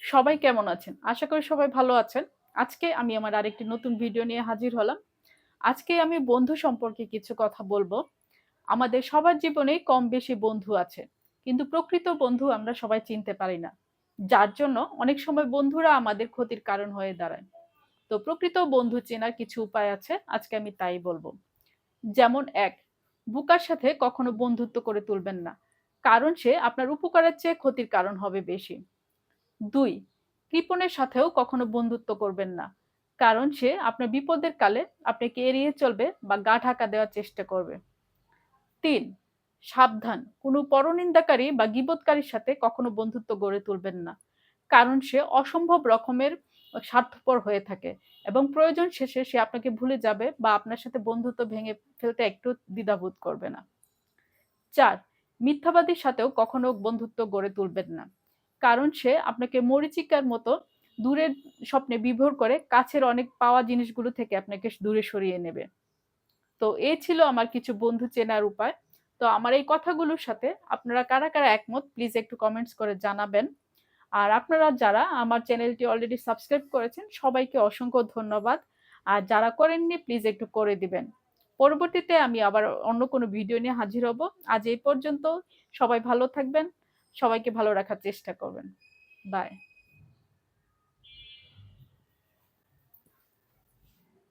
সবাই কেমন আছেন? আশা করি সবাই ভালো আছেন। আজকে আমি আমার আরেকটি নতুন ভিডিও নিয়ে হাজির হলাম। আজকে আমি বন্ধু সম্পর্কে কিছু কথা বলব। আমাদের সবার জীবনেই কম বেশি বন্ধু আছে। কিন্তু প্রকৃত বন্ধু আমরা সবাই চিনতে পারি না। যার জন্য অনেক সময় বন্ধুরা আমাদের ক্ষতির কারণ হয়ে দাঁড়ায়। তো প্রকৃত বন্ধু চেনার কিছু উপায় আছে, আজকে আমি তাই বলব। যেমন ১, বোকার সাথে কখনো বন্ধুত্ব করে তুলবেন না। কারণ সে আপনার উপকারের চেয়ে ক্ষতির কারণ হবে বেশি। ২, কৃপণের সাথেও কখনো বন্ধুত্ব করবেন না। কারণ সে আপনার বিপদের কালে আপনাকে এড়িয়ে চলবে বা গা ঢাকা দেওয়ার চেষ্টা করবে। ৩, সাবধান, কোনো পরনিন্দাকারী বা গীবতকারীর সাথে কখনো বন্ধুত্ব গড়ে তুলবেন না। কারণ সে অসম্ভব রকমের স্বার্থপর হয়ে থাকে এবং প্রয়োজন শেষে সে আপনাকে ভুলে যাবে বা আপনার সাথে বন্ধুত্ব ভেঙে ফেলতে একটু দ্বিধাবোধ করবে না। ৪, মিথ্যাবাদীর সাথেও কখনো বন্ধুত্ব গড়ে তুলবেন না। কারণ সে আপনাকে মরীচিকার মতো দূরের স্বপ্নে বিভোর করে কাছের অনেক পাওয়া জিনিসগুলো থেকে আপনাকে দূরে সরিয়ে নেবে। তো এই ছিল আমার কিছু বন্ধু চেনার উপায়। তো আমার এই কথাগুলোর সাথে আপনারা কারা, কারা একমত প্লিজ একটু কমেন্টস করে জানাবেন। আর আপনারা যারা আমার চ্যানেলটি অলরেডি সাবস্ক্রাইব করেছেন সবাইকে অসংখ্য ধন্যবাদ। আর যারা করেননি প্লিজ একটু করে দিবেন। পরবর্তীতে আমি আবার অন্য কোনো ভিডিও নিয়ে হাজির হব। আজ এই পর্যন্ত। সবাই ভালো থাকবেন। সবাইকে ভালো রাখার চেষ্টা করবেন। বাই।